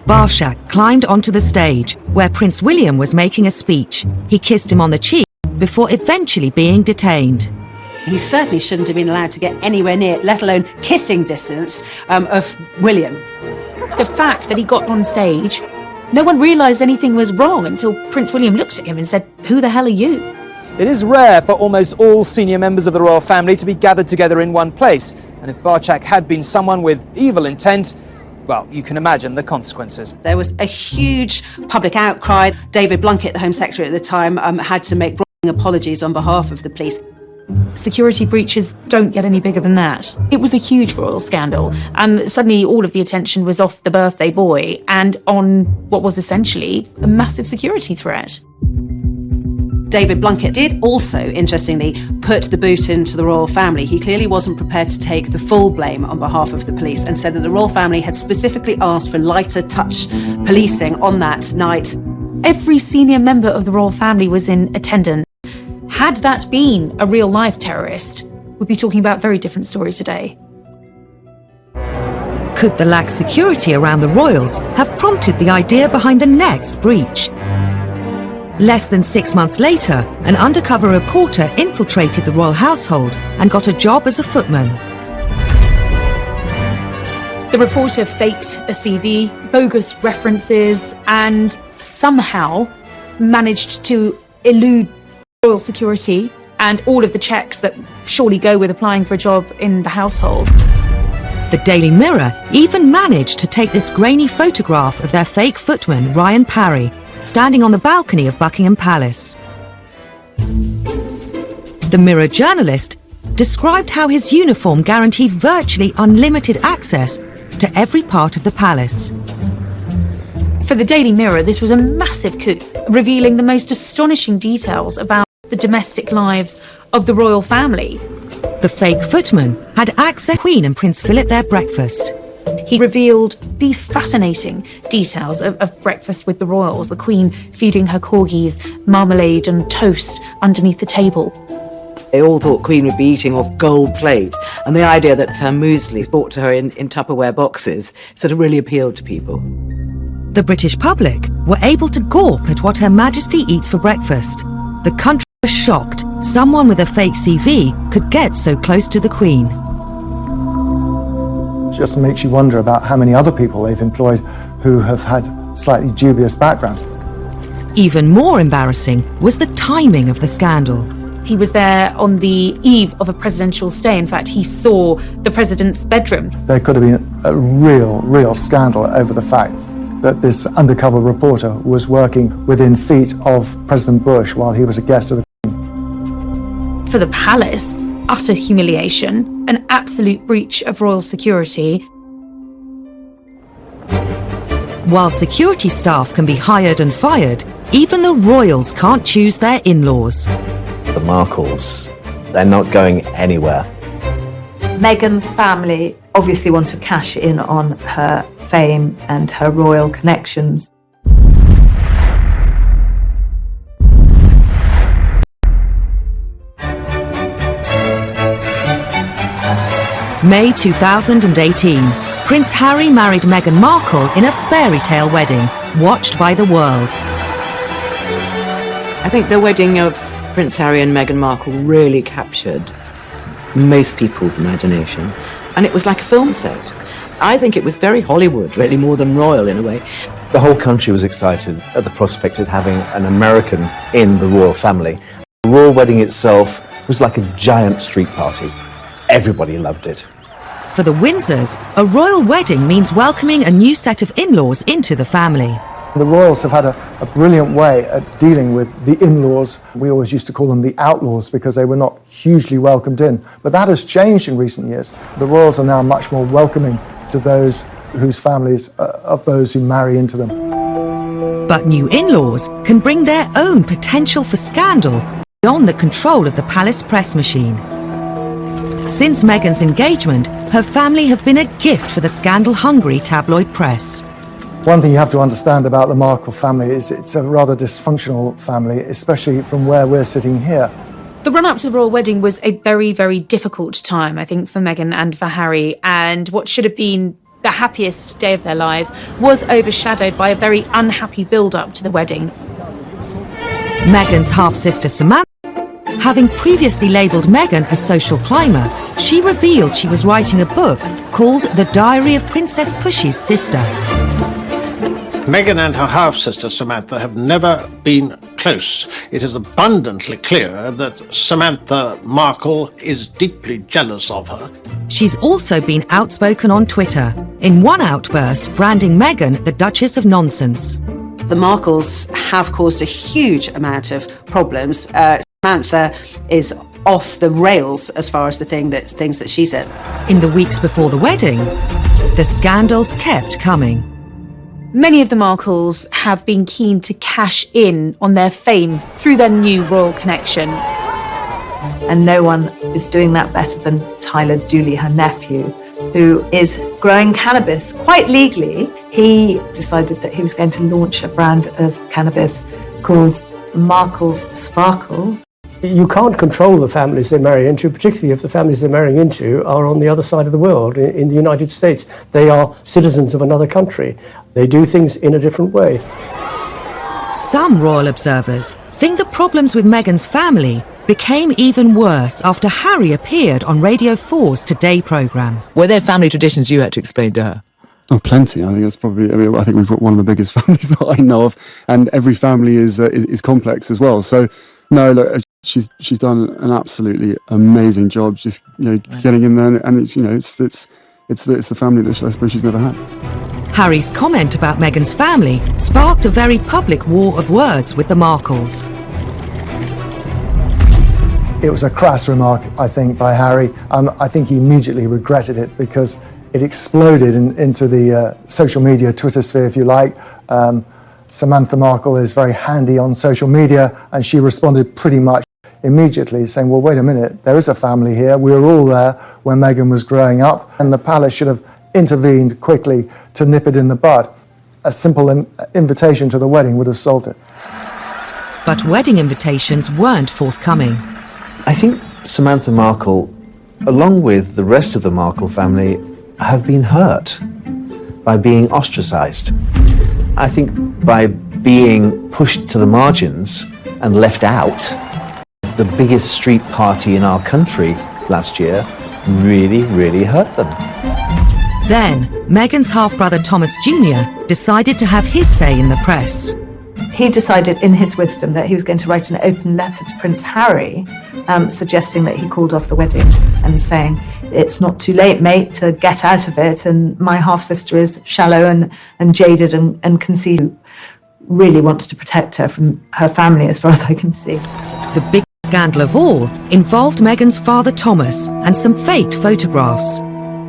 Barshak climbed onto the stage, where Prince William was making a speech. He kissed him on the cheek before eventually being detained. He certainly shouldn't have been allowed to get anywhere near, let alone kissing distance, of William. The fact that he got on stage, no one realised anything was wrong until Prince William looked at him and said, "Who the hell are you?" It is rare for almost all senior members of the royal family to be gathered together in one place, and if Barshak had been someone with evil intent, well, you can imagine the consequences. There was a huge public outcry. David Blunkett, the Home Secretary at the time, had to make apologies on behalf of the police. Security breaches don't get any bigger than that. It was a huge royal scandal, and suddenly all of the attention was off the birthday boy and on what was essentially a massive security threat. David Blunkett did also, interestingly, put the boot into the royal family. He clearly wasn't prepared to take the full blame on behalf of the police and said that the royal family had specifically asked for lighter touch policing on that night. Every senior member of the royal family was in attendance. Had that been a real-life terrorist, we'd be talking about a very different story today. Could the lax security around the royals have prompted the idea behind the next breach? Less than 6 months later, an undercover reporter infiltrated the royal household and got a job as a footman. The reporter faked a CV, bogus references, and somehow managed to elude royal security and all of the checks that surely go with applying for a job in the household. The Daily Mirror even managed to take this grainy photograph of their fake footman, Ryan Parry, standing on the balcony of Buckingham Palace. The Mirror journalist described how his uniform guaranteed virtually unlimited access to every part of the palace. For the Daily Mirror, this was a massive coup, revealing the most astonishing details about the domestic lives of the royal family. The fake footman had access to Queen and Prince Philip their breakfast. He revealed these fascinating details of breakfast with the royals, the Queen feeding her corgis marmalade and toast underneath the table. They all thought Queen would be eating off gold plate, and the idea that her muesli is brought to her in Tupperware boxes sort of really appealed to people. The British public were able to gawp at what Her Majesty eats for breakfast. The country were shocked someone with a fake CV could get so close to the Queen. It just makes you wonder about how many other people they've employed who have had slightly dubious backgrounds. Even more embarrassing was the timing of the scandal. He was there on the eve of a presidential stay. In fact, he saw the president's bedroom. There could have been a real scandal over the fact that this undercover reporter was working within feet of President Bush while he was a guest of the Queen. For the palace, utter humiliation, an absolute breach of royal security. While security staff can be hired and fired, even the royals can't choose their in-laws. The Markles, they're not going anywhere. Meghan's family obviously want to cash in on her fame and her royal connections. May 2018, Prince Harry married Meghan Markle in a fairy tale wedding, watched by the world. I think the wedding of Prince Harry and Meghan Markle really captured most people's imagination, and it was like a film set. I think it was very Hollywood, really, more than royal in a way. The whole country was excited at the prospect of having an American in the royal family. The royal wedding itself was like a giant street party. Everybody loved it. For the Windsors, a royal wedding means welcoming a new set of in-laws into the family. The royals have had a brilliant way at dealing with the in-laws. We always used to call them the outlaws because they were not hugely welcomed in. But that has changed in recent years. The royals are now much more welcoming to those whose families, of those who marry into them. But new in-laws can bring their own potential for scandal beyond the control of the palace press machine. Since Meghan's engagement, her family have been a gift for the scandal-hungry tabloid press. One thing you have to understand about the Markle family is it's a rather dysfunctional family, especially from where we're sitting here. The run-up to the royal wedding was a very, very difficult time, I think, for Meghan and for Harry, and what should have been the happiest day of their lives was overshadowed by a very unhappy build-up to the wedding. Meghan's half-sister Samantha, having previously labelled Meghan a social climber, she revealed she was writing a book called The Diary of Princess Pushy's Sister. Meghan and her half-sister Samantha have never been close. It is abundantly clear that Samantha Markle is deeply jealous of her. She's also been outspoken on Twitter, in one outburst branding Meghan the Duchess of Nonsense. The Markles have caused a huge amount of problems. Samantha is off the rails as far as the things that she says. In the weeks before the wedding, the scandals kept coming. Many of the Markles have been keen to cash in on their fame through their new royal connection. And no one is doing that better than Tyler Dooley, her nephew, who is growing cannabis quite legally. He decided that he was going to launch a brand of cannabis called Markle's Sparkle. You can't control the families they marry into, particularly if the families they're marrying into are on the other side of the world. In the United States, they are citizens of another country. They do things in a different way. Some royal observers think the problems with Meghan's family became even worse after Harry appeared on Radio 4's Today programme. Were there family traditions you had to explain to her? Oh, plenty. I think that's probably. I think we've got one of the biggest families that I know of, and every family is complex as well. So, no, look, she's done an absolutely amazing job. Just getting in there, and it's the family that I suppose she's never had. Harry's comment about Meghan's family sparked a very public war of words with the Markles. It was a crass remark, I think, by Harry. I think he immediately regretted it because it exploded into the social media, Twitter sphere, if you like. Samantha Markle is very handy on social media, and she responded pretty much immediately saying, well, wait a minute, there is a family here. We were all there when Meghan was growing up, and the palace should have intervened quickly to nip it in the bud. A simple invitation to the wedding would have solved it. But wedding invitations weren't forthcoming. I think Samantha Markle, along with the rest of the Markle family, have been hurt by being ostracised. I think by being pushed to the margins and left out, the biggest street party in our country last year really, really hurt them. Then, Meghan's half-brother Thomas Jr. decided to have his say in the press. He decided in his wisdom that he was going to write an open letter to Prince Harry, suggesting that he called off the wedding and saying, it's not too late, mate, to get out of it, and my half-sister is shallow and jaded and conceited, really wants to protect her from her family as far as I can see. The biggest scandal of all involved Meghan's father Thomas and some faked photographs.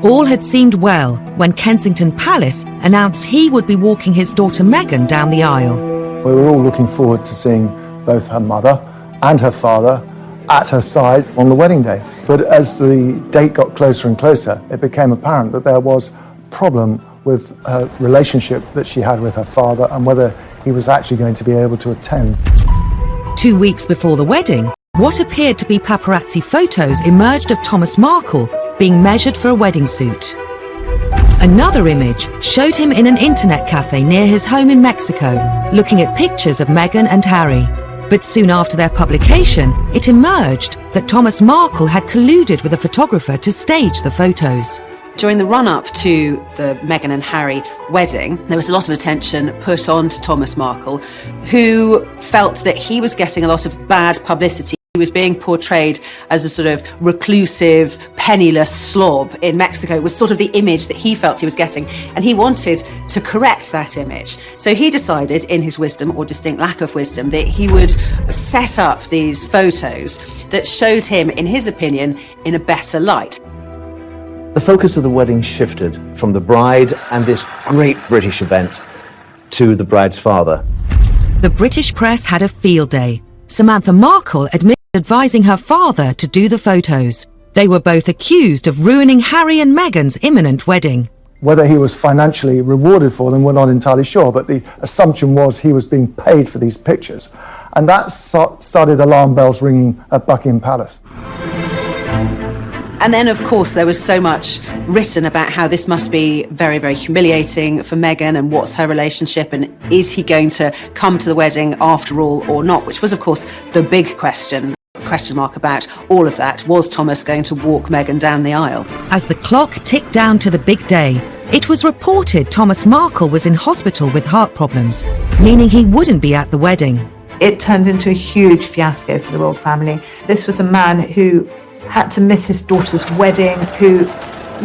All had seemed well when Kensington Palace announced he would be walking his daughter Meghan down the aisle. We were all looking forward to seeing both her mother and her father at her side on the wedding day. But as the date got closer and closer, it became apparent that there was a problem with her relationship that she had with her father and whether he was actually going to be able to attend. 2 weeks before the wedding, what appeared to be paparazzi photos emerged of Thomas Markle being measured for a wedding suit. Another image showed him in an internet cafe near his home in Mexico, looking at pictures of Meghan and Harry. But soon after their publication, it emerged that Thomas Markle had colluded with a photographer to stage the photos. During the run-up to the Meghan and Harry wedding, there was a lot of attention put on to Thomas Markle, who felt that he was getting a lot of bad publicity. He was being portrayed as a sort of reclusive, penniless slob in Mexico. It was sort of the image that he felt he was getting, and he wanted to correct that image. So he decided, in his wisdom, or distinct lack of wisdom, that he would set up these photos that showed him, in his opinion, in a better light. The focus of the wedding shifted from the bride and this great British event to the bride's father. The British press had a field day. Samantha Markle admitted advising her father to do the photos. They were both accused of ruining Harry and Meghan's imminent wedding. Whether he was financially rewarded for them, we're not entirely sure, but the assumption was he was being paid for these pictures. And that started alarm bells ringing at Buckingham Palace. And then, of course, there was so much written about how this must be very, very humiliating for Meghan and what's her relationship and is he going to come to the wedding after all or not, which was, of course, the big question mark about all of that. Was Thomas going to walk Meghan down the aisle? As the clock ticked down to the big day, it was reported Thomas Markle was in hospital with heart problems, meaning he wouldn't be at the wedding. It turned into a huge fiasco for the royal family. This was a man who had to miss his daughter's wedding, who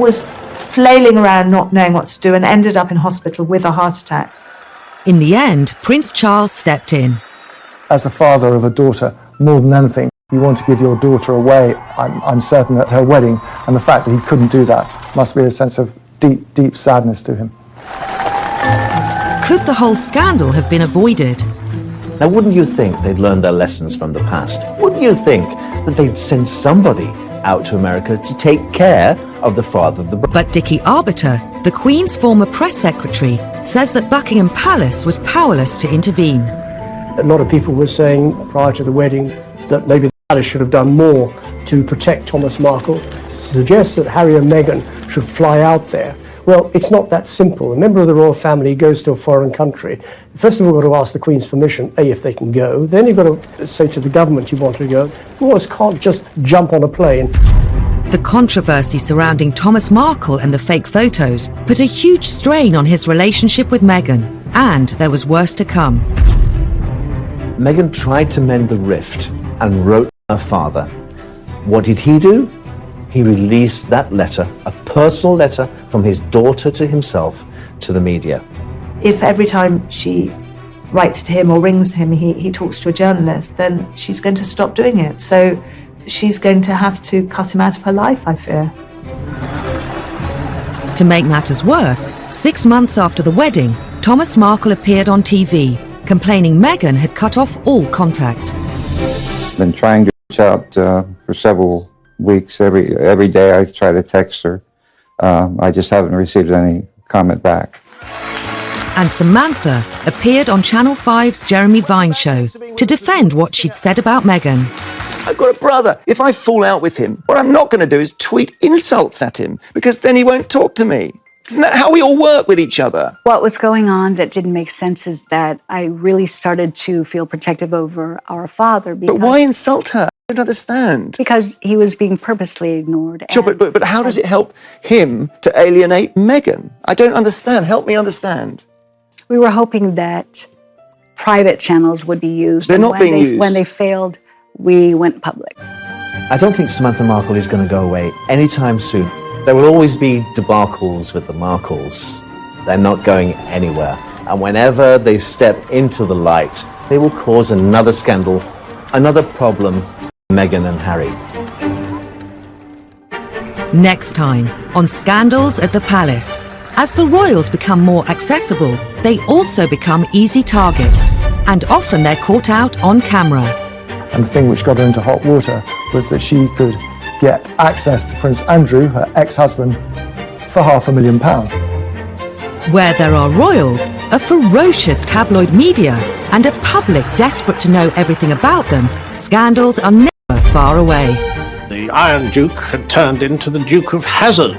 was flailing around not knowing what to do and ended up in hospital with a heart attack. In the end, Prince Charles stepped in. As a father of a daughter, more than anything, you want to give your daughter away, I'm certain, at her wedding, and the fact that he couldn't do that must be a sense of deep, deep sadness to him. Could the whole scandal have been avoided? Now, wouldn't you think they'd learned their lessons from the past? Wouldn't you think that they'd send somebody out to America to take care of the father of the bride? But Dickie Arbiter, the Queen's former press secretary, says that Buckingham Palace was powerless to intervene. A lot of people were saying prior to the wedding that maybe the palace should have done more to protect Thomas Markle. Suggests that Harry and Meghan should fly out there. Well, it's not that simple. A member of the royal family goes to a foreign country. First of all, you've got to ask the Queen's permission, if they can go. Then you've got to say to the government you want to go. Royals can't just jump on a plane. The controversy surrounding Thomas Markle and the fake photos put a huge strain on his relationship with Meghan, and there was worse to come. Meghan tried to mend the rift and wrote her father. What did he do? He released that letter, a personal letter from his daughter to himself, to the media. If every time she writes to him or rings him, he talks to a journalist, then she's going to stop doing it. So she's going to have to cut him out of her life, I fear. To make matters worse, 6 months after the wedding, Thomas Markle appeared on TV, complaining Meghan had cut off all contact. I've been trying to reach out for several weeks. Every day I try to text her. I just haven't received any comment back. And Samantha appeared on Channel 5's Jeremy Vine show to defend what she'd said about Meghan. I've got a brother. If I fall out with him, what I'm not going to do is tweet insults at him, because then he won't talk to me. Isn't that how we all work with each other? What was going on that didn't make sense is that I really started to feel protective over our father. But why insult her? I don't understand. Because he was being purposely ignored. Sure, but how does it help him to alienate Meghan? I don't understand. Help me understand. We were hoping that private channels would be used. They're not being used. When they failed, we went public. I don't think Samantha Markle is going to go away anytime soon. There will always be debacles with the Markles. They're not going anywhere. And whenever they step into the light, they will cause another scandal, another problem for Meghan and Harry. Next time on Scandals at the Palace. As the royals become more accessible, they also become easy targets, and often they're caught out on camera. And the thing which got her into hot water was that she could get access to Prince Andrew, her ex-husband, for £500,000. Where there are royals, a ferocious tabloid media, and a public desperate to know everything about them, scandals are never far away. The Iron Duke had turned into the Duke of Hazard,